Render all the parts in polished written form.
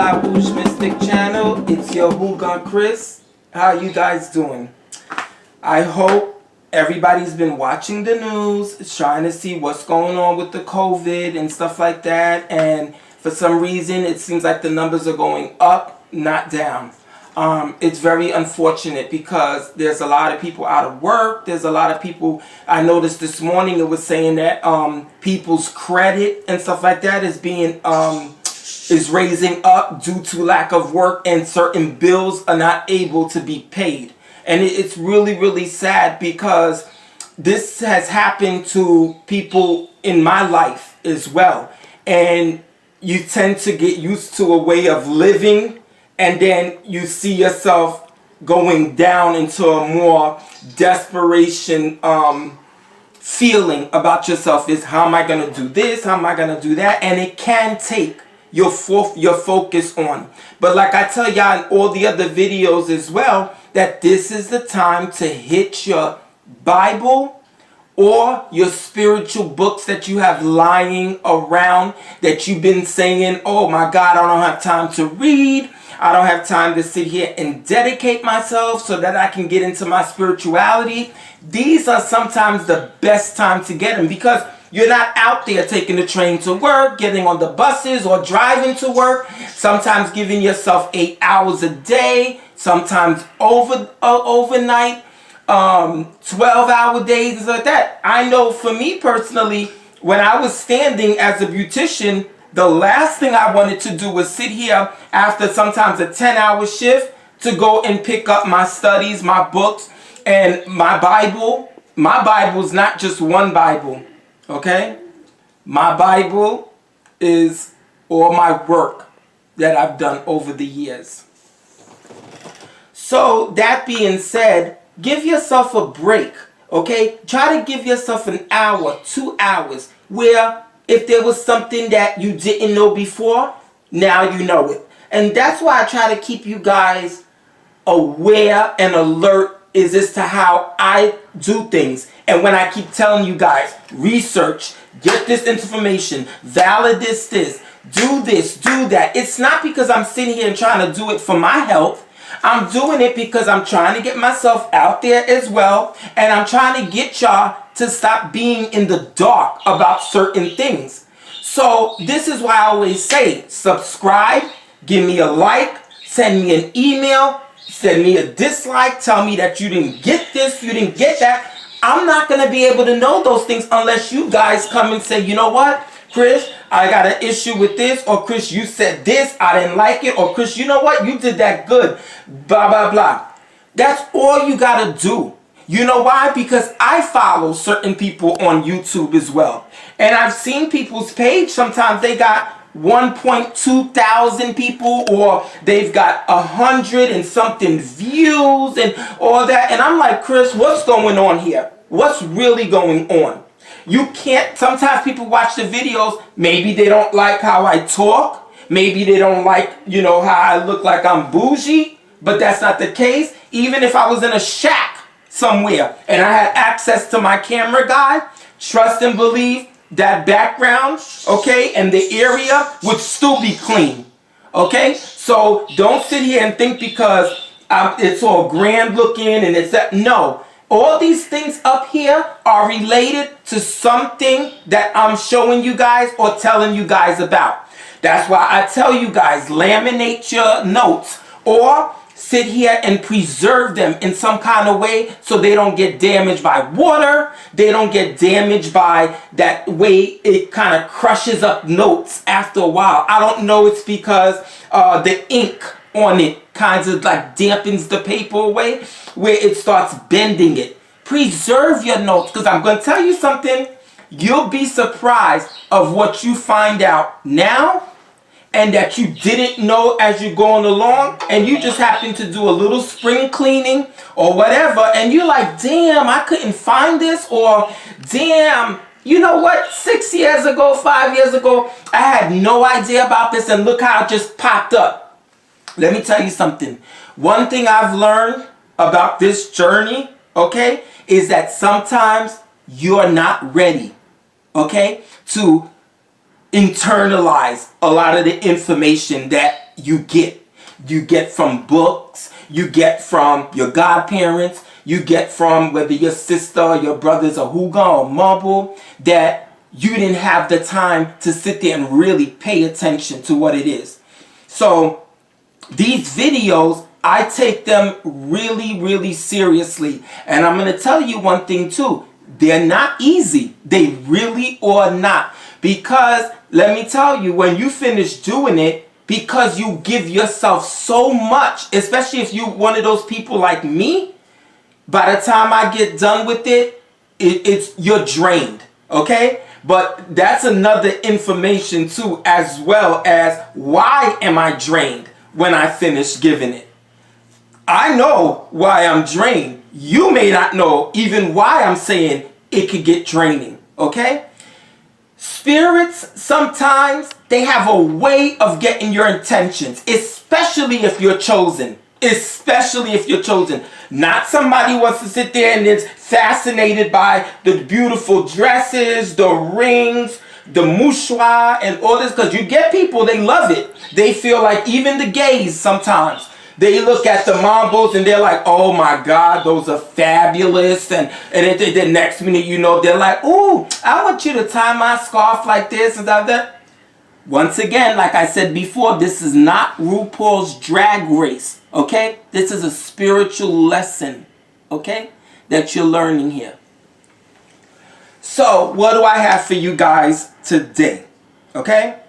La Bouche Mystic channel. It's your Hougan Chris. How you guys doing? I hope everybody's been watching the news, trying to see what's going on with the COVID and stuff like that. And for some reason, it seems like the numbers are going up, not down. It's very unfortunate because there's a lot of people out of work. There's a lot of people. I noticed this morning it was saying that people's credit and stuff like that is being is raising up due to lack of work, and certain bills are not able to be paid. And it's really, really sad because this has happened to people in my life as well. And you tend to get used to a way of living, and then you see yourself going down into a more desperation feeling about yourself. Is how am I going to do this? How am I going to do that? And it can take your focus on. But like I tell y'all in all the other videos as well, that this is the time to hit your Bible or your spiritual books that you have lying around that you've been saying, oh my God, I don't have time to read. I don't have time to sit here and dedicate myself so that I can get into my spirituality. These are sometimes the best time to get them because you're not out there taking the train to work, getting on the buses or driving to work, sometimes giving yourself 8 hours a day, sometimes overnight, 12-hour days, and like that. I know for me personally, when I was standing as a beautician, the last thing I wanted to do was sit here after sometimes a 10-hour shift to go and pick up my studies, my books, and my Bible. My Bible's not just one Bible. Okay? My Bible is all my work that I've done over the years. So, that being said, give yourself a break. Okay? Try to give yourself an hour, 2 hours, where if there was something that you didn't know before, now you know it. And that's why I try to keep you guys aware and alert as to how I do things. And when I keep telling you guys, research, get this information, validate this, do that. It's not because I'm sitting here and trying to do it for my health. I'm doing it because I'm trying to get myself out there as well. And I'm trying to get y'all to stop being in the dark about certain things. So this is why I always say, subscribe, give me a like, send me an email, send me a dislike, tell me that you didn't get this, you didn't get that. I'm not going to be able to know those things unless you guys come and say, you know what, Chris, I got an issue with this, or Chris, you said this, I didn't like it, or Chris, you know what, you did that good, blah, blah, blah. That's all you got to do. You know why? Because I follow certain people on YouTube as well. And I've seen people's page, sometimes they got 1.2 thousand people, or they've got 100 and something views and all that. And I'm like, Chris, what's going on here? What's really going on? You can't, sometimes people watch the videos, maybe they don't like how I talk, maybe they don't like, you know, how I look like I'm bougie, but that's not the case. Even if I was in a shack somewhere and I had access to my camera guy, trust and believe, that background, okay, and the area would still be clean, okay? So don't sit here and think because it's all grand looking and it's that. No, all these things up here are related to something that I'm showing you guys or telling you guys about. That's why I tell you guys, laminate your notes or sit here and preserve them in some kind of way so they don't get damaged by water. They don't get damaged by that way it kind of crushes up notes after a while. I don't know, it's because the ink on it kind of like dampens the paper away where it starts bending it. Preserve your notes, because I'm going to tell you something. You'll be surprised of what you find out now and that you didn't know as you're going along, and you just happen to do a little spring cleaning or whatever, and you're like, damn, I couldn't find this, or damn, you know what, 6 years ago, 5 years ago, I had no idea about this, and look how it just popped up. Let me tell you something. One thing I've learned about this journey, okay, is that sometimes you're not ready, okay, to internalize a lot of the information that you get. You get from books, you get from your godparents, you get from whether your sister or your brother's a Hougan or mumble, that you didn't have the time to sit there and really pay attention to what it is. So these videos, I take them really, really seriously. And I'm going to tell you one thing too. They're not easy. They really are not. Because let me tell you, when you finish doing it, because you give yourself so much, especially if you're one of those people like me, by the time I get done with it, you're drained. Okay? But that's another information too, as well as why am I drained when I finish giving it. I know why I'm drained. You may not know even why I'm saying it could get draining. Okay? Spirits, sometimes they have a way of getting your intentions, especially if you're chosen. Especially if you're chosen. Not somebody who wants to sit there and is fascinated by the beautiful dresses, the rings, the mouchoir, and all this. Because you get people, they love it. They feel like, even the gays sometimes, they look at the mambos and they're like, oh my God, those are fabulous. And the next minute, you know, they're like, ooh, I want you to tie my scarf like this and that. Once again, like I said before, this is not RuPaul's Drag Race, okay? This is a spiritual lesson, okay, that you're learning here. So, what do I have for you guys today, okay?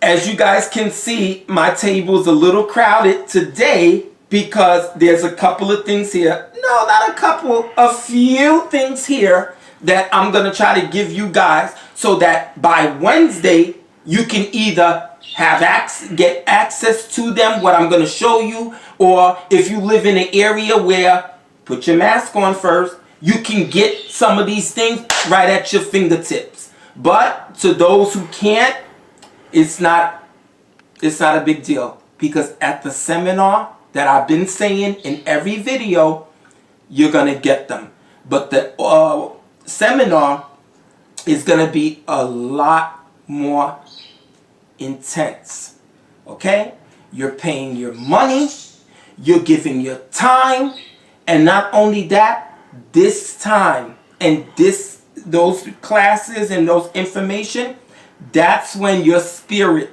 As you guys can see, my table's a little crowded today because there's a couple of things here. No, not a couple, a few things here that I'm going to try to give you guys so that by Wednesday you can either get access to them, what I'm going to show you, or if you live in an area where, put your mask on first, you can get some of these things right at your fingertips. But to those who can't, it's not a big deal, because at the seminar that I've been saying in every video, you're going to get them. But the seminar is going to be a lot more intense. Okay? You're paying your money, you're giving your time, and not only that, this time and those classes and those information, that's when your spirit,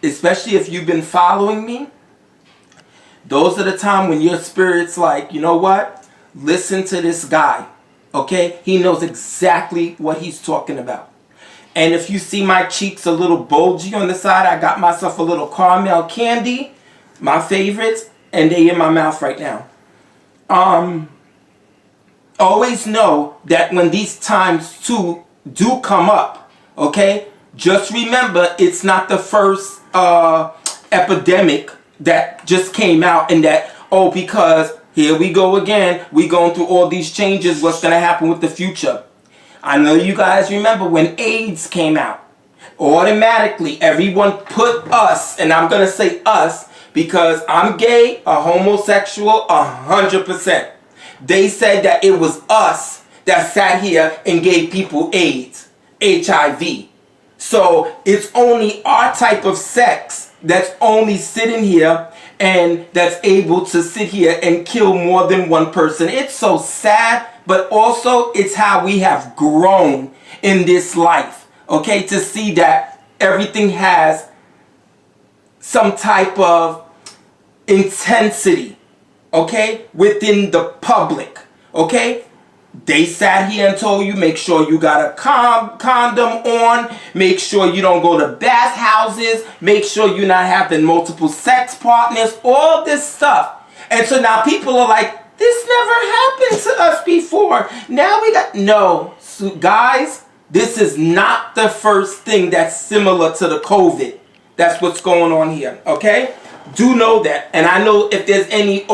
especially if you've been following me, those are the time when your spirit's like, you know what? Listen to this guy. Okay? He knows exactly what he's talking about. And if you see my cheeks a little bulgy on the side, I got myself a little caramel candy, my favorites, and they in my mouth right now. Always know that when these times too do come up, okay, just remember it's not the first epidemic that just came out, and that, oh, because here we go again, we going through all these changes, what's going to happen with the future? I know you guys remember when AIDS came out. Automatically, everyone put us, and I'm going to say us because I'm gay, a homosexual, 100%. They said that it was us that sat here and gave people AIDS, HIV. So it's only our type of sex that's only sitting here and that's able to sit here and kill more than one person. It's so sad, but also it's how we have grown in this life, okay? To see that everything has some type of intensity, okay, within the public, okay? They sat here and told you, make sure you got a condom on, make sure you don't go to bathhouses, make sure you're not having multiple sex partners, all this stuff. And so now people are like, this never happened to us before. Now we got, no, so guys, this is not the first thing that's similar to the COVID. That's what's going on here, okay? Do know that. And I know if there's any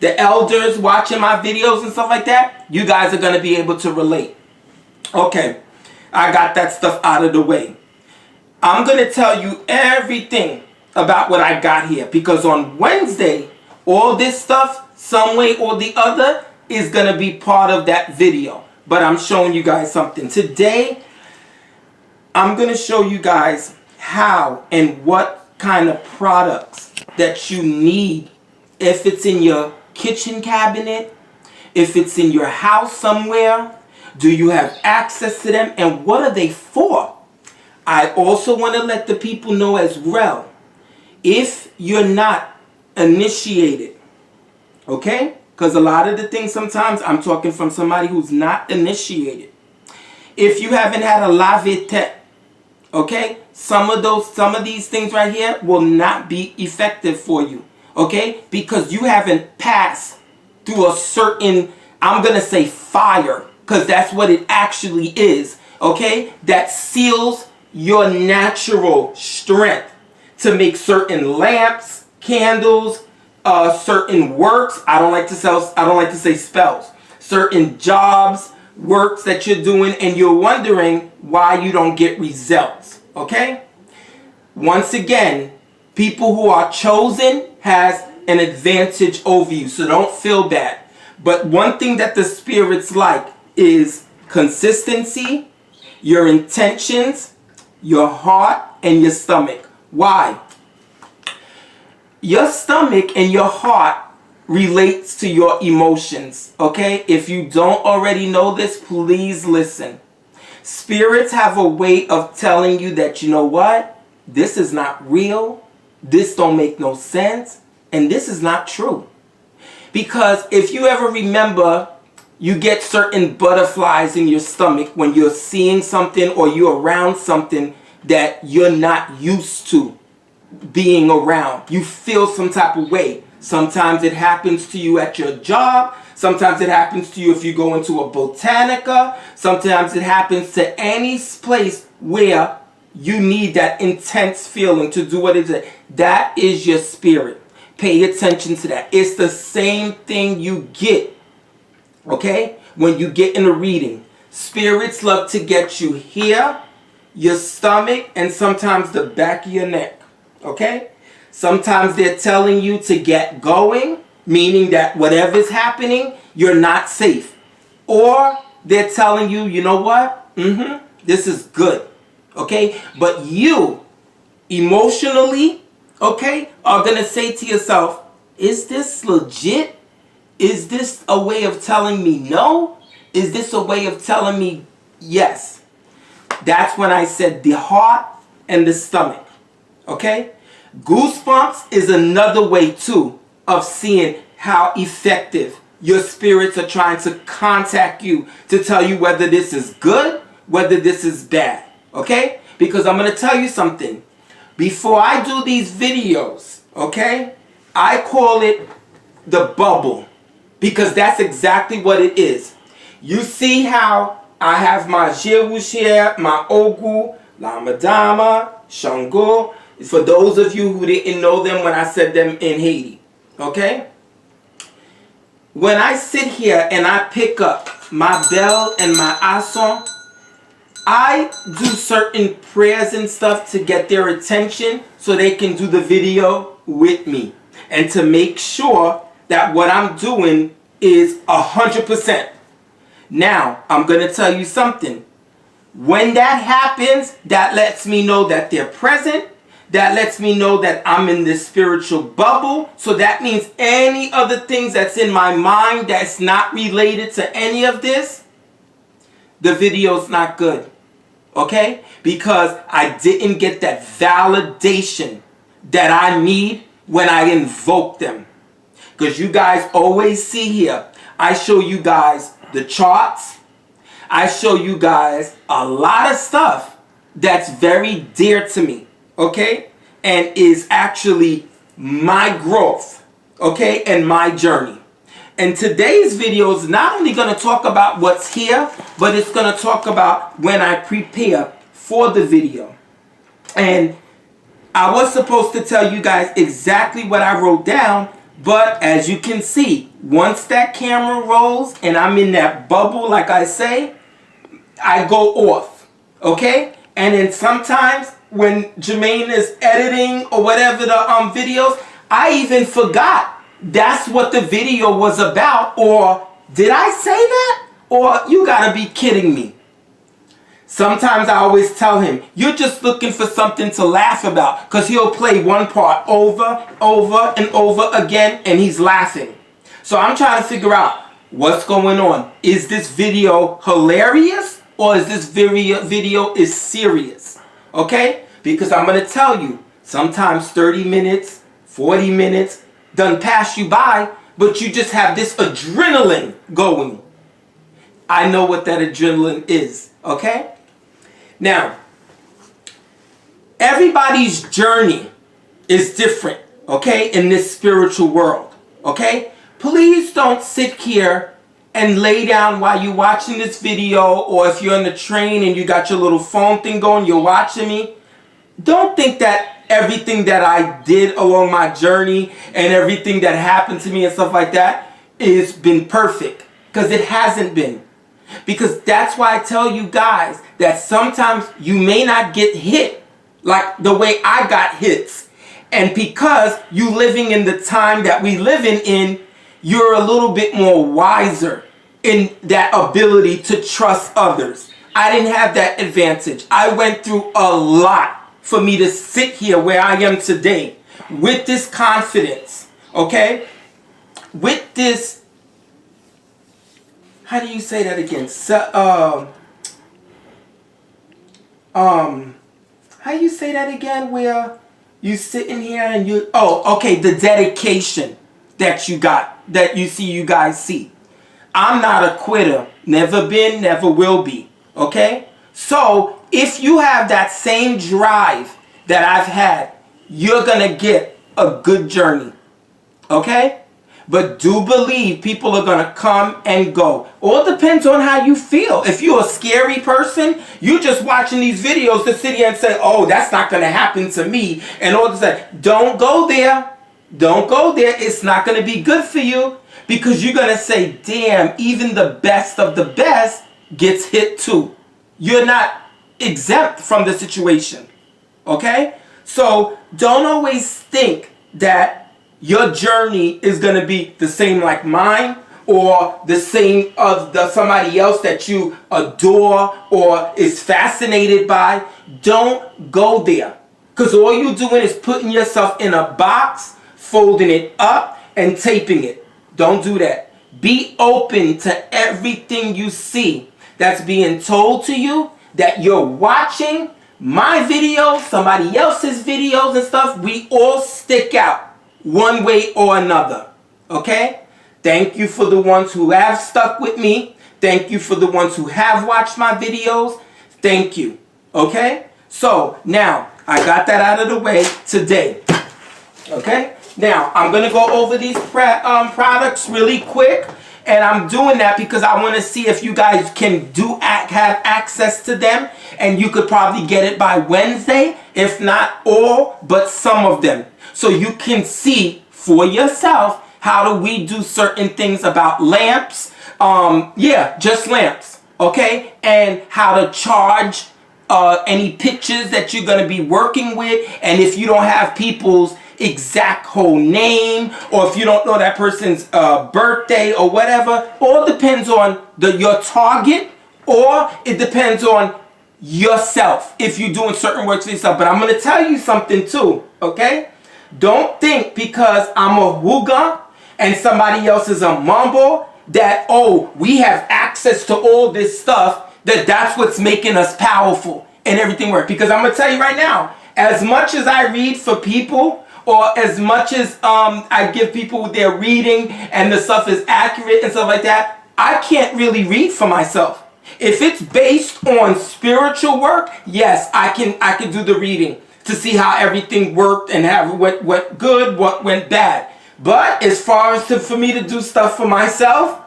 the elders watching my videos and stuff like that, you guys are going to be able to relate. Okay, I got that stuff out of the way. I'm going to tell you everything about what I got here, because on Wednesday, all this stuff, some way or the other, is going to be part of that video. But I'm showing you guys something. Today, I'm going to show you guys how and what kind of products that you need. If it's in your kitchen cabinet, if it's in your house somewhere, do you have access to them, and what are they for? I also want to let the people know as well, if you're not initiated, okay? Because a lot of the things sometimes I'm talking from somebody who's not initiated. If you haven't had a lave-tête, okay, some of these things right here will not be effective for you, okay? Because you haven't passed through a certain, I'm going to say fire, because that's what it actually is, okay? That seals your natural strength to make certain lamps, candles, certain works. I don't like to say spells. Certain jobs, works that you're doing, and you're wondering why you don't get results, okay? Once again, people who are chosen has an advantage over you, so don't feel bad. But one thing that the Spirit's like is consistency, your intentions, your heart, and your stomach. Why? Your stomach and your heart relates to your emotions, okay? If you don't already know this, please listen. Spirits have a way of telling you that, you know what? This is not real. This don't make no sense. And this is not true. Because if you ever remember, you get certain butterflies in your stomach when you're seeing something or you're around something that you're not used to being around. You feel some type of way. Sometimes it happens to you at your job. Sometimes it happens to you if you go into a botanica. Sometimes it happens to any place where you need that intense feeling to do what it is. That is your spirit. Pay attention to that. It's the same thing you get, okay, when you get in a reading. Spirits love to get you here, your stomach, and sometimes the back of your neck, okay? Sometimes they're telling you to get going, meaning that whatever's happening, you're not safe. Or they're telling you, you know what? This is good, okay? But you, emotionally, okay, are going to say to yourself, is this legit? Is this a way of telling me no? Is this a way of telling me yes? That's when I said the heart and the stomach, okay? Goosebumps is another way too of seeing how effective your spirits are trying to contact you to tell you whether this is good, whether this is bad, okay? Because I'm going to tell you something. Before I do these videos, okay, I call it the bubble, because that's exactly what it is. You see how I have my Jésus here, my Ogu, La Madama, Shango, for those of you who didn't know them when I said them in Haiti, okay? When I sit here and I pick up my bell and my asson, I do certain prayers and stuff to get their attention so they can do the video with me, and to make sure that what I'm doing is 100%. Now, I'm going to tell you something. When that happens, that lets me know that they're present. That lets me know that I'm in this spiritual bubble. So that means any other things that's in my mind that's not related to any of this, the video's not good. Okay? Because I didn't get that validation that I need when I invoke them. Because you guys always see here, I show you guys the charts. I show you guys a lot of stuff that's very dear to me. Okay? And is actually my growth. Okay? And my journey. And today's video is not only going to talk about what's here, but it's going to talk about when I prepare for the video. And I was supposed to tell you guys exactly what I wrote down, but as you can see, once that camera rolls and I'm in that bubble, like I say, I go off. Okay? And then sometimes when Jermaine is editing or whatever the videos, I even forgot that's what the video was about, or did I say that? Or you gotta be kidding me. Sometimes I always tell him, you're just looking for something to laugh about, because he'll play one part over and over again and he's laughing. So I'm trying to figure out what's going on. Is this video hilarious or is this video is serious? Okay? Because I'm going to tell you, sometimes 30 minutes, 40 minutes done pass you by, but you just have this adrenaline going. I know what that adrenaline is. Okay? Now, everybody's journey is different, okay, in this spiritual world, okay? Please don't sit here and lay down while you're watching this video, or if you're on the train and you got your little phone thing going, you're watching me. Don't think that everything that I did along my journey and everything that happened to me and stuff like that has been perfect, because it hasn't been. Because that's why I tell you guys that sometimes you may not get hit like the way I got hits. And because you living in the time that we living in, you're a little bit more wiser in that ability to trust others. I didn't have that advantage. I went through a lot for me to sit here where I am today with this confidence, okay? With this, how do you say that again? How you say that again? Where you sitting here and you, okay, the dedication that you got, that you guys see. I'm not a quitter. Never been, never will be. Okay? So, if you have that same drive that I've had, you're gonna get a good journey. Okay? But do believe people are going to come and go. All depends on how you feel. If you're a scary person, you're just watching these videos to sit here and say, oh, that's not going to happen to me. And all of a sudden, don't go there. Don't go there. It's not going to be good for you. Because you're going to say, damn, even the best of the best gets hit too. You're not exempt from the situation. Okay? So don't always think that your journey is going to be the same like mine, or the same of somebody else that you adore or is fascinated by. Don't go there. Because all you're doing is putting yourself in a box, folding it up, and taping it. Don't do that. Be open to everything you see that's being told to you, that you're watching my videos, somebody else's videos and stuff. We all stick out one way or another. Okay? Thank you for the ones who have stuck with me. Thank you for the ones who have watched my videos. Thank you. Okay? So, now, I got that out of the way today. Okay? Now, I'm going to go over these products really quick. And I'm doing that because I want to see if you guys can have access to them. And you could probably get it by Wednesday. If not all, but some of them. So you can see for yourself how do we do certain things about lamps. Just lamps. Okay? And how to charge any pictures that you're going to be working with. And if you don't have people's exact whole name, or if you don't know that person's birthday or whatever, all depends on your target, or it depends on yourself if you're doing certain work for yourself. But I'm going to tell you something too, okay? Don't think because I'm a Hougan and somebody else is a Mumble that, oh, we have access to all this stuff, that's what's making us powerful and everything work. Because I'm going to tell you right now, as much as I read for people, or as much as I give people their reading and the stuff is accurate and stuff like that, I can't really read for myself. If it's based on spiritual work, yes, I can do the reading to see how everything worked and have what good, what went bad. But as far as for me to do stuff for myself,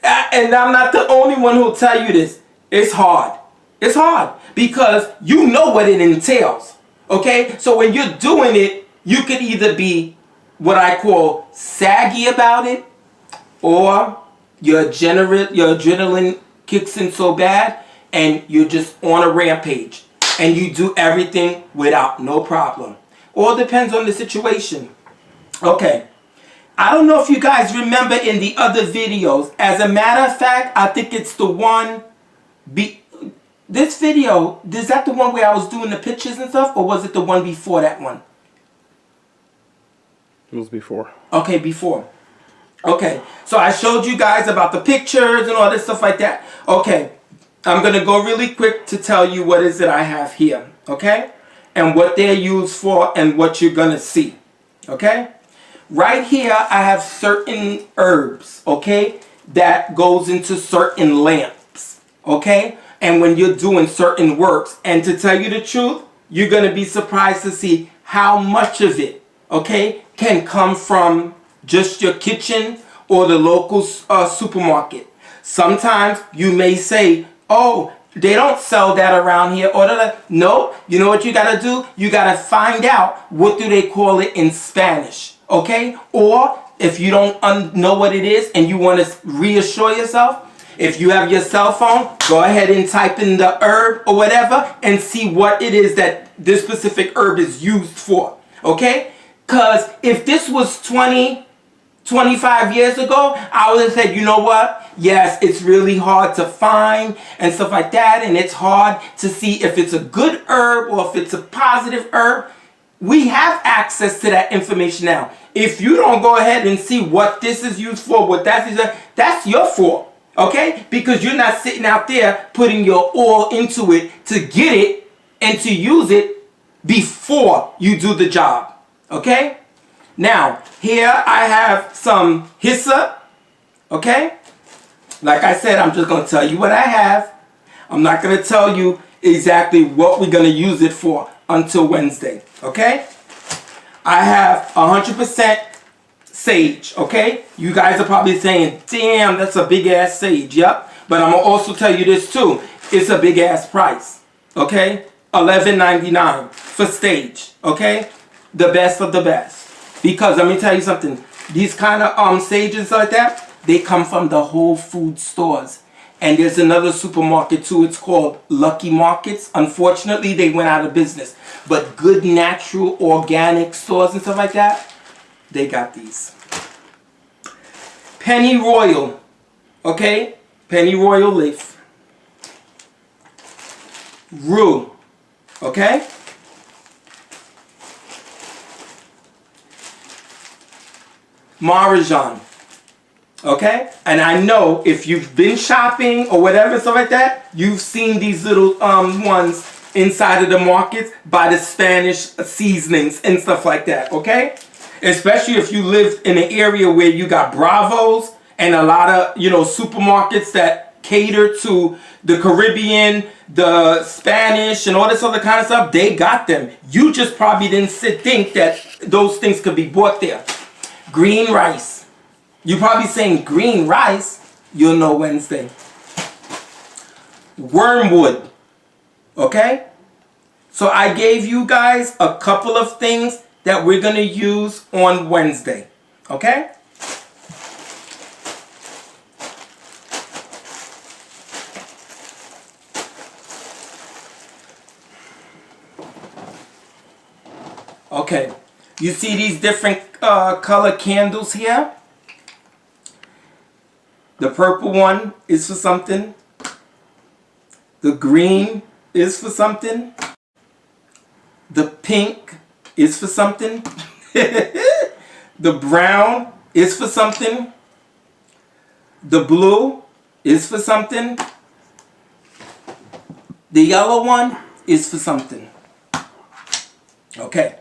and I'm not the only one who'll tell you this, it's hard. It's hard because you know what it entails. Okay, so when you're doing it, you could either be what I call saggy about it, or your adrenaline kicks in so bad and you're just on a rampage and you do everything without no problem. All depends on the situation. Okay, I don't know if you guys remember in the other videos. As a matter of fact, I think it's the one Be this video, is that the one where I was doing the pictures and stuff, or was it the one before that one? It was before. Okay, before. Okay, so I showed you guys about the pictures and all this stuff like that. Okay, I'm going to go really quick to tell you what is it I have here, okay? And what they're used for and what you're going to see, okay? Right here, I have certain herbs, okay, that goes into certain lamps, okay? And when you're doing certain works, and to tell you the truth, you're going to be surprised to see how much of it, okay, can come from just your kitchen or the local supermarket. Sometimes you may say, oh, they don't sell that around here. Or no, you know what you got to do? You got to find out what do they call it in Spanish, okay? Or if you don't know what it is and you want to reassure yourself, if you have your cell phone, go ahead and type in the herb or whatever and see what it is that this specific herb is used for, okay? Because if this was 25 years ago, I would have said, you know what? Yes, it's really hard to find and stuff like that, and it's hard to see if it's a good herb or if it's a positive herb. We have access to that information now. If you don't go ahead and see what this is used for, what that's your fault, okay? Because you're not sitting out there putting your all into it to get it and to use it before you do the job. Okay? Now, here I have some hyssop. Okay? Like I said, I'm just going to tell you what I have. I'm not going to tell you exactly what we're going to use it for until Wednesday. Okay? I have 100% sage. Okay? You guys are probably saying, damn, that's a big ass sage. Yep. But I'm going to also tell you this too. It's a big ass price. Okay? $11.99 for sage. Okay? The best of the best. Because let me tell you something. These kind of sages like that, they come from the Whole Food stores. And there's another supermarket too. It's called Lucky Markets. Unfortunately, they went out of business. But good natural organic stores and stuff like that, they got these. Pennyroyal. Okay? Pennyroyal leaf. Rue. Okay? Marjan. Okay? And I know if you've been shopping or whatever, stuff like that, you've seen these little ones inside of the markets by the Spanish seasonings and stuff like that. Okay? Especially if you live in an area where you got Bravos and a lot of, supermarkets that cater to the Caribbean, the Spanish, and all this other kind of stuff. They got them. You just probably didn't think that those things could be bought there. Green rice. You're probably saying green rice. You'll know Wednesday. Wormwood. Okay? So I gave you guys a couple of things that we're going to use on Wednesday. Okay? Okay. You see these different color candles here? The purple one is for something. The green is for something. The pink is for something. The brown is for something. The blue is for something. The yellow one is for something. Okay.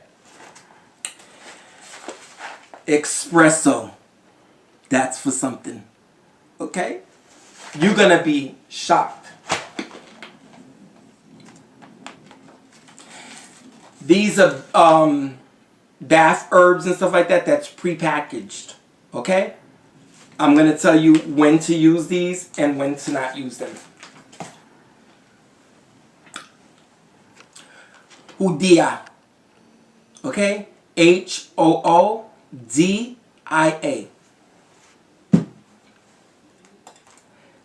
Espresso. That's for something. Okay? You're going to be shocked. These are bath herbs and stuff like that that's prepackaged. Okay? I'm going to tell you when to use these and when to not use them. Hoodia. Okay? Hoodia.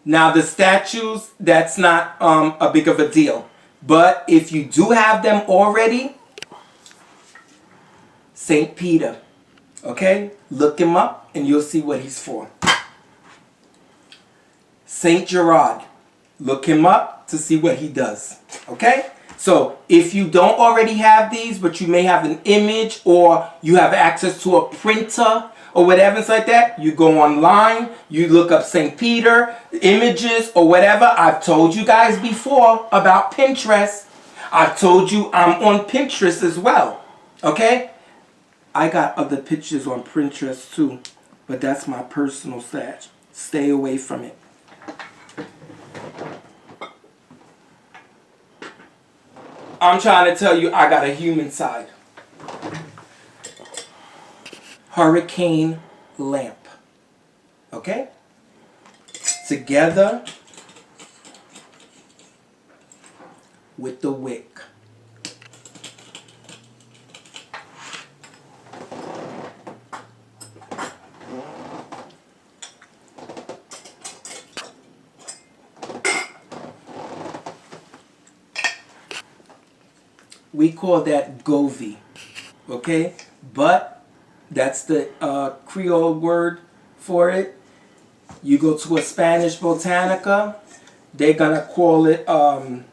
Now the statues, that's not a big of a deal. But if you do have them already, St. Peter. Okay? Look him up and you'll see what he's for. St. Gerard. Look him up to see what he does. Okay? So if you don't already have these, but you may have an image or you have access to a printer or whatever it's like that, you go online, you look up St. Peter, images or whatever. I've told you guys before about Pinterest. I've told you I'm on Pinterest as well. Okay? I got other pictures on Pinterest too, but that's my personal stash. Stay away from it. I'm trying to tell you I got a human side. Hurricane lamp. Okay? Together with the wick. We call that Govee, okay? But that's the Creole word for it. You go to a Spanish botanica, they're gonna call it, how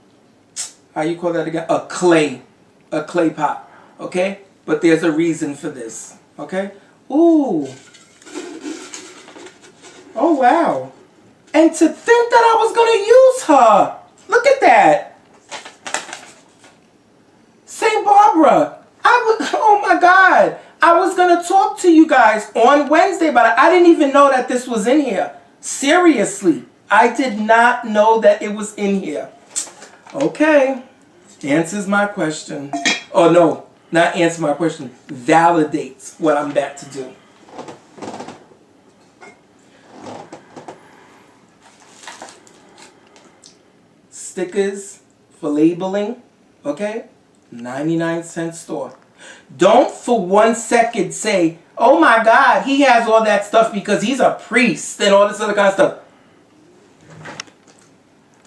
you call that again? A clay pot, okay? But there's a reason for this, okay? Ooh. Oh, wow. And to think that I was gonna use her. Look at that. St. Barbara, oh my God. I was going to talk to you guys on Wednesday, but I didn't even know that this was in here. Seriously, I did not know that it was in here. Okay, answers my question. Oh no, not answer my question. Validates what I'm about to do. Stickers for labeling, okay? 99-cent store. Don't for 1 second say, oh my God, he has all that stuff because he's a priest and all this other kind of stuff.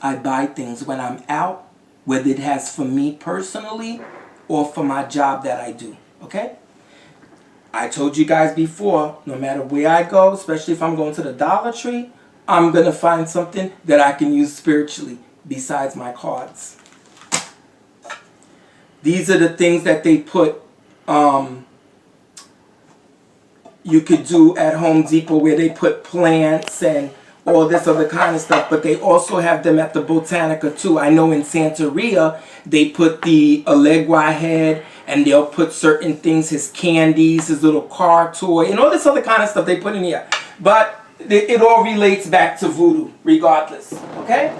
I buy things when I'm out, whether it has for me personally or for my job that I do, okay? I told you guys before, no matter where I go, especially if I'm going to the Dollar Tree, I'm going to find something that I can use spiritually besides my cards. These are the things that they put, you could do at Home Depot where they put plants and all this other kind of stuff, but they also have them at the Botanica too. I know in Santeria, they put the Alegua head and they'll put certain things, his candies, his little car toy, and all this other kind of stuff they put in here. But it all relates back to voodoo, regardless, okay?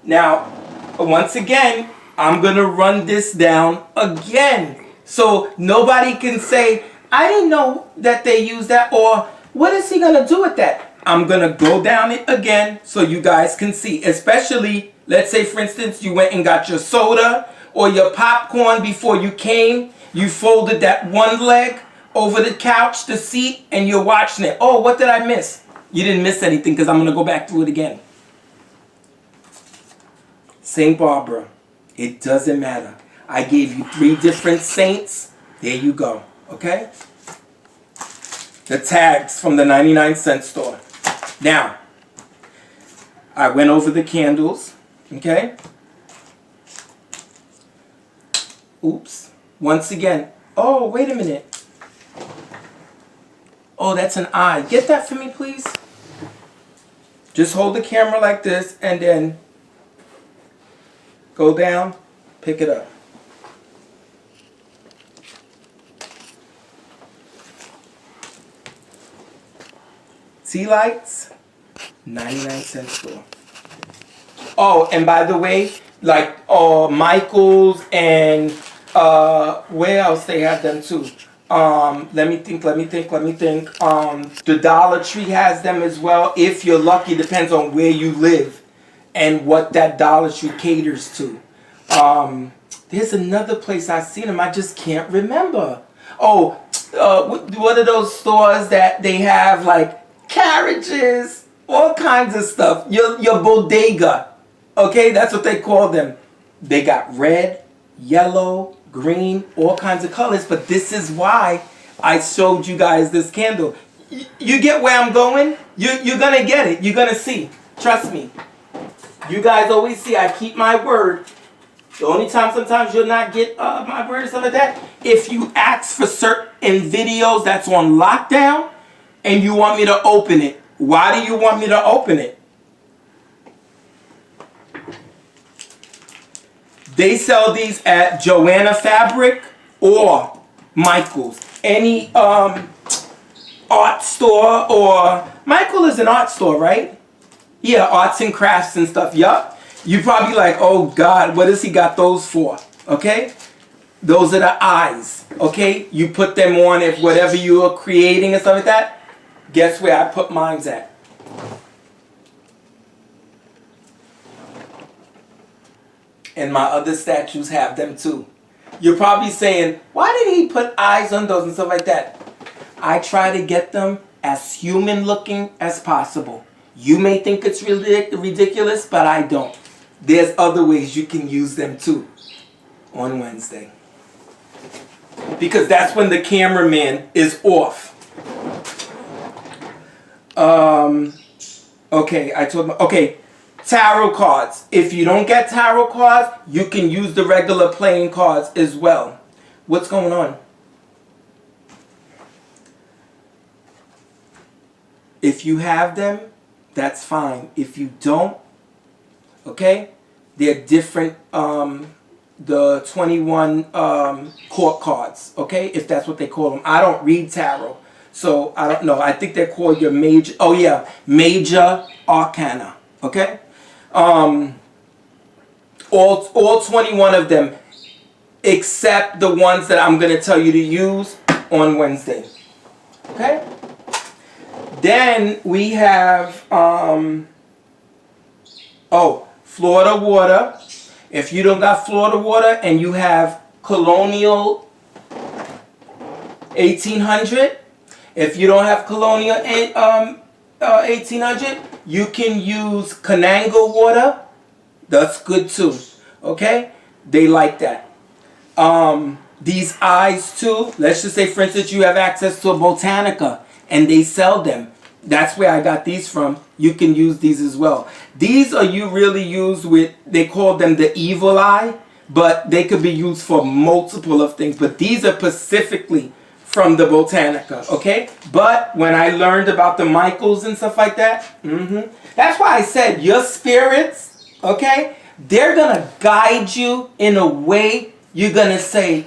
Now, once again, I'm going to run this down again. So nobody can say, I didn't know that they use that, or what is he going to do with that? I'm going to go down it again so you guys can see. Especially, let's say for instance, you went and got your soda or your popcorn before you came. You folded that one leg over the couch, the seat, and you're watching it. Oh, what did I miss? You didn't miss anything because I'm going to go back through it again. St. Barbara. It doesn't matter. I gave you 3 different saints. There you go. Okay? The tags from the 99-cent store. Now, I went over the candles. Okay? Oops. Once again. Oh, wait a minute. Oh, that's an eye. Get that for me, please. Just hold the camera like this and then go down, pick it up. Tea lights, 99-cent store. Oh, and by the way, like Michael's and where else they have them too? Let me think. The Dollar Tree has them as well. If you're lucky, depends on where you live and what that Dollar Tree caters to. There's another place I've seen them. I just can't remember. Oh, what are those stores that they have like carriages, all kinds of stuff. Your bodega. Okay, that's what they call them. They got red, yellow, green, all kinds of colors. But this is why I showed you guys this candle. You get where I'm going? You're going to get it. You're going to see. Trust me. You guys always see I keep my word. The only time sometimes you'll not get my word or something like that, if you ask for certain videos that's on lockdown and you want me to open it. Why do you want me to open it? They sell these at Joanna Fabric or Michael's. Any art store, or Michael is an art store, right? Yeah, arts and crafts and stuff. Yup. You probably like, oh God, what has he got those for? Okay? Those are the eyes. Okay? You put them on if whatever you are creating and stuff like that. Guess where I put mine at? And my other statues have them too. You're probably saying, why did he put eyes on those and stuff like that? I try to get them as human looking as possible. You may think it's ridiculous, but I don't. There's other ways you can use them too on Wednesday. Because that's when the cameraman is off. Okay, tarot cards. If you don't get tarot cards, you can use the regular playing cards as well. What's going on? If you have them, that's fine. If you don't, okay, they're different, the 21 court cards, okay, if that's what they call them. I don't read tarot, so I don't know. I think they're called your major, oh yeah, major arcana, okay? All 21 of them, except the ones that I'm going to tell you to use on Wednesday, okay? Then we have, Florida water. If you don't got Florida water and you have colonial 1800, if you don't have colonial 1800, you can use Kananga water. That's good too. Okay? They like that. These eyes too. Let's just say, for instance, you have access to a Botanica and they sell them. That's where I got these from. You can use these as well. These are you really used with, they call them the evil eye, but they could be used for multiple of things. But these are specifically from the Botanica, okay? But when I learned about the Michaels and stuff like that, that's why I said your spirits, okay, they're going to guide you in a way you're going to say,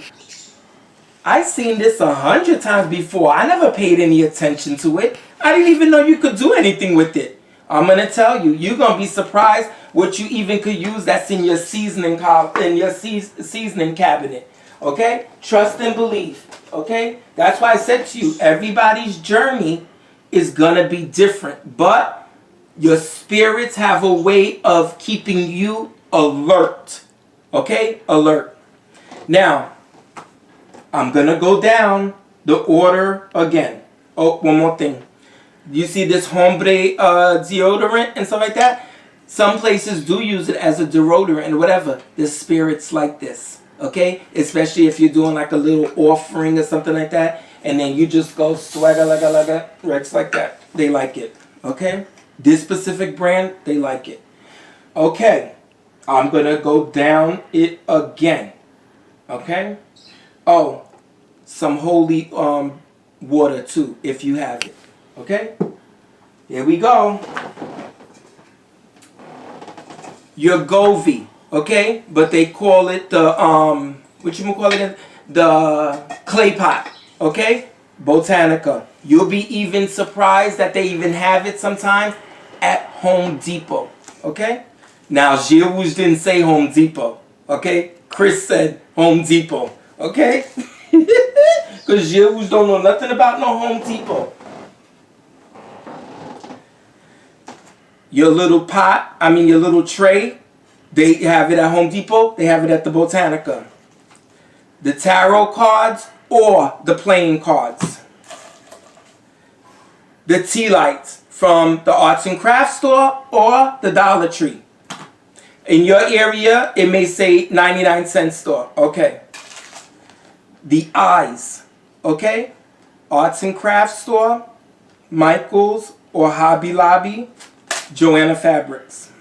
I've seen this 100 times before. I never paid any attention to it. I didn't even know you could do anything with it. I'm going to tell you, you're going to be surprised what you even could use that's in your seasoning cabinet. Okay? Trust and believe. Okay? That's why I said to you, everybody's journey is going to be different. But your spirits have a way of keeping you alert. Okay? Alert. Now, I'm going to go down the order again. Oh, one more thing. You see this hombre deodorant and stuff like that? Some places do use it as a deodorant and whatever. The spirits like this. Okay? Especially if you're doing like a little offering or something like that. And then you just go swagger like Rex like that. They like it. Okay? This specific brand, they like it. Okay. I'm going to go down it again. Okay? Oh, some holy water too, if you have it. Okay? Here we go. Your Govi, okay? But they call it the what you call it again? The clay pot, okay? Botanica. You'll be even surprised that they even have it sometimes at Home Depot, okay? Now, Gilles didn't say Home Depot, okay? Chris said Home Depot, okay? Because Gilles don't know nothing about no Home Depot. Your little pot, your little tray, they have it at Home Depot. They have it at the Botanica. The tarot cards or the playing cards. The tea lights from the arts and crafts store or the Dollar Tree. In your area, it may say 99-cent store. Okay. The eyes. Okay. Arts and crafts store, Michael's or Hobby Lobby, Joanna Fabrics.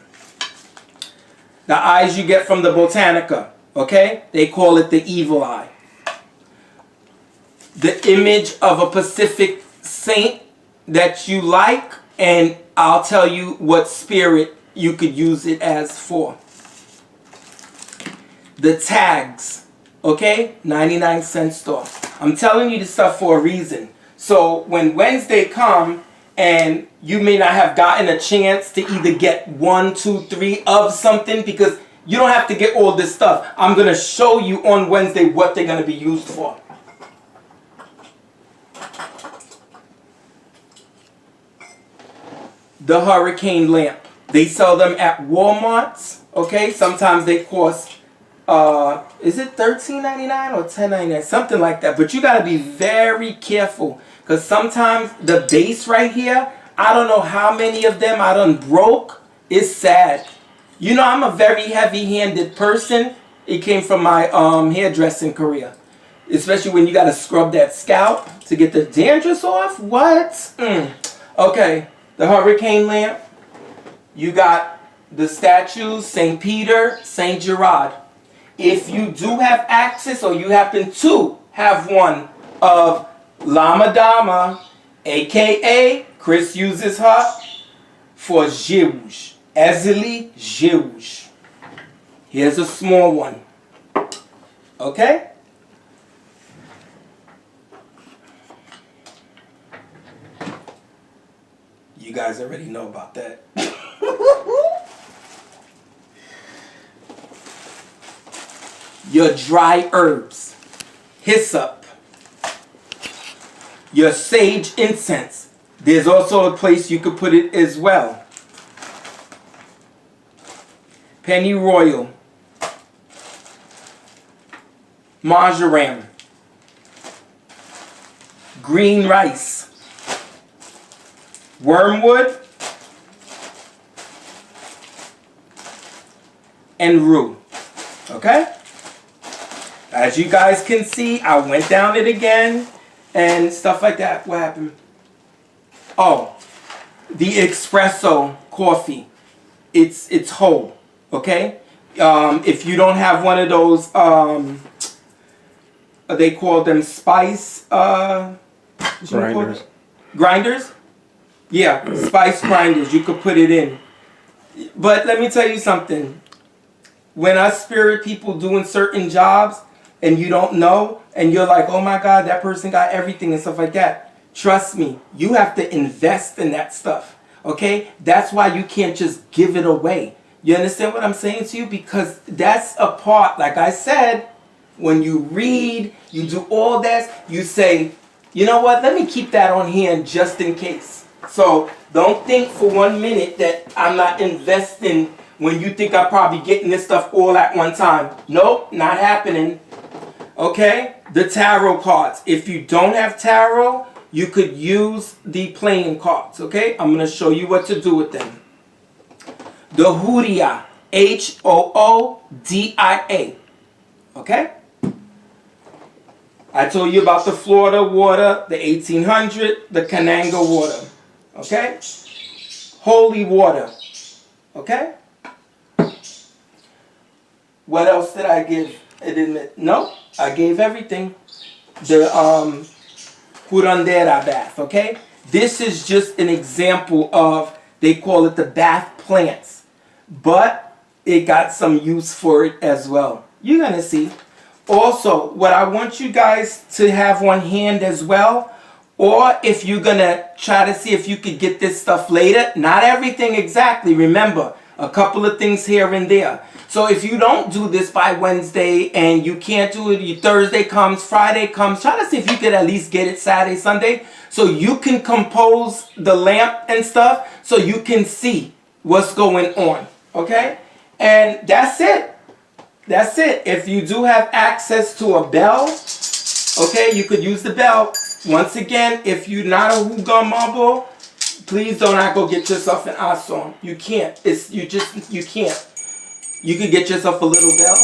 The eyes you get from the Botanica. Okay? They call it the evil eye. The image of a Pacific saint that you like, and I'll tell you what spirit you could use it as for. The tags, okay? 99-cent store. I'm telling you this stuff for a reason. So when Wednesday come and you may not have gotten a chance to either get 1, 2, 3 of something, because you don't have to get all this stuff. I'm going to show you on Wednesday what they're going to be used for. The hurricane lamp. They sell them at Walmart's, okay? Sometimes they cost, is it $13.99 or $10.99? Something like that. But you got to be very careful, because sometimes the base right here, I don't know how many of them I done broke. It's sad. You know, I'm a very heavy-handed person. It came from my hairdressing career. Especially when you got to scrub that scalp to get the dandruff off. What? Okay. The hurricane lamp. You got the statues, St. Peter, St. Gerard. If you do have access, or you happen to have one of Lama Dama, a.k.a. Chris uses her for Jeuge. Ezeli Jeuge. Here's a small one. Okay? You guys already know about that. Your dry herbs. Hyssop. Your sage incense. There's also a place you could put it as well. Pennyroyal. Marjoram. Green rice. Wormwood. And rue. Okay? As you guys can see, I went down it again and stuff like that. What happened? Oh, the espresso coffee. It's whole. Okay? If you don't have one of those, they call them spice grinders. Grinders? Yeah, spice grinders. You could put it in. But let me tell you something. When us spirit people doing certain jobs and you don't know, and you're like, oh my God, that person got everything and stuff like that. Trust me, you have to invest in that stuff. Okay? That's why you can't just give it away. You understand what I'm saying to you? Because that's a part, like I said, when you read, you do all that, you say, you know what, let me keep that on hand just in case. So don't think for 1 minute that I'm not investing when you think I'm probably getting this stuff all at one time. Nope, not happening. Okay? The tarot cards. If you don't have tarot, you could use the playing cards. Okay? I'm going to show you what to do with them. The Hoodia. H-O-O-D-I-A. Okay? I told you about the Florida water, the 1800, the Kananga water. Okay? Holy water. Okay? What else did I give? No, I gave everything. The curandera bath. Okay? This is just an example of, they call it the bath plants. But it got some use for it as well. You're going to see. Also, what I want you guys to have on hand as well, or if you're going to try to see if you could get this stuff later, not everything exactly, remember, a couple of things here and there. So if you don't do this by Wednesday and you can't do it, your Thursday comes, Friday comes, try to see if you could at least get it Saturday, Sunday, so you can compose the lamp and stuff, so you can see what's going on, okay? And that's it. That's it. If you do have access to a bell, okay, you could use the bell. Once again, if you're not a Hougan member, please do not go get yourself an asom. You can't. You can't. You could get yourself a little bell.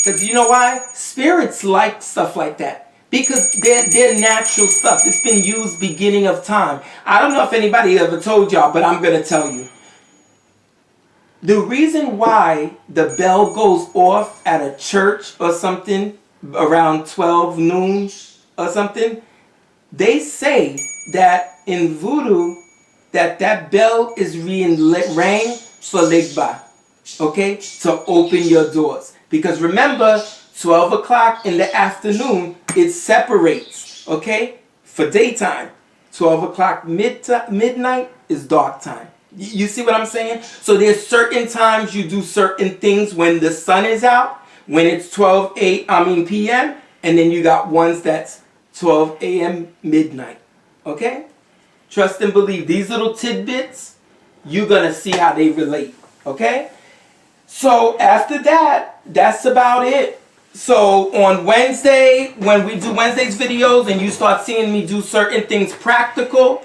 Because you know why? Spirits like stuff like that. Because they're natural stuff. It's been used beginning of time. I don't know if anybody ever told y'all, but I'm going to tell you. The reason why the bell goes off at a church or something around 12 noon or something, they say that in voodoo that bell is rang for legba, okay, to open your doors. Because remember, 12 o'clock in the afternoon, it separates, okay, for daytime. 12 o'clock midnight is dark time. You see what I'm saying? So there's certain times you do certain things when the sun is out, when it's 12 p.m., and then you got ones that's 12 a.m. midnight. Okay? Trust and believe. These little tidbits, you're going to see how they relate. Okay? So after that, that's about it. So on Wednesday, when we do Wednesday's videos and you start seeing me do certain things practical,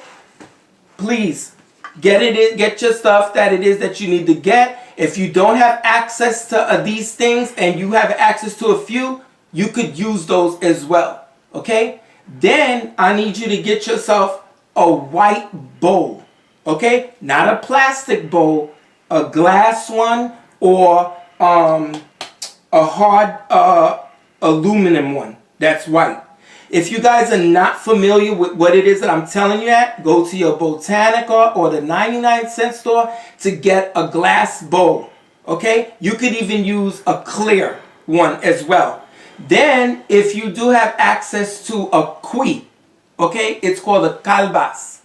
please get your stuff that it is that you need to get. If you don't have access to these things and you have access to a few, you could use those as well. Okay? Then I need you to get yourself a white bowl. Okay? Not a plastic bowl, a glass one, or a hard aluminum one that's white. If you guys are not familiar with what it is that I'm telling you at, go to your Botanica or the 99-cent store to get a glass bowl. Okay? You could even use a clear one as well. Then, if you do have access to a kui, okay, it's called a calbas.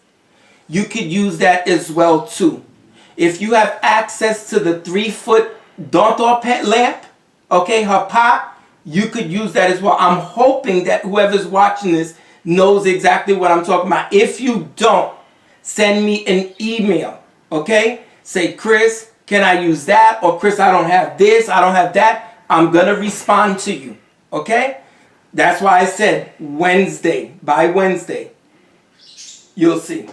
You could use that as well too. If you have access to the 3-foot Dantor lamp, okay, her pot, you could use that as well. I'm hoping that whoever's watching this knows exactly what I'm talking about. If you don't, send me an email, okay? Say, Chris, can I use that? Or Chris, I don't have this, I don't have that. I'm going to respond to you, okay? That's why I said Wednesday. By Wednesday, you'll see.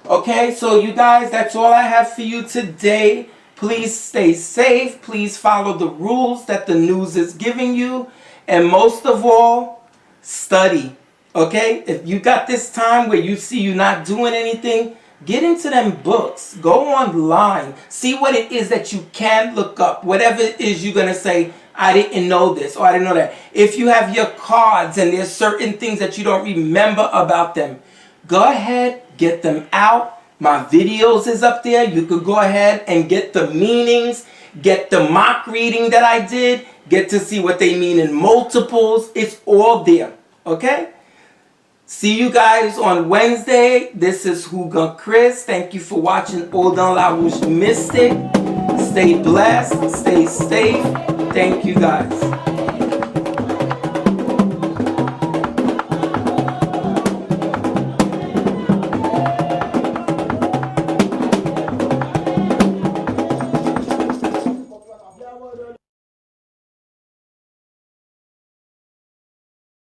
Okay, so you guys, that's all I have for you today. Please stay safe. Please follow the rules that the news is giving you. And most of all, study. Okay? If you got this time where you see you're not doing anything, get into them books. Go online. See what it is that you can look up. Whatever it is you're going to say, I didn't know this or I didn't know that. If you have your cards and there's certain things that you don't remember about them, go ahead, get them out. My videos is up there. You could go ahead and get the meanings, get the mock reading that I did, get to see what they mean in multiples. It's all there. Okay? See you guys on Wednesday. This is Hougan Chris. Thank you for watching Au Dans la Rouge Mystic. Stay blessed. Stay safe. Thank you guys.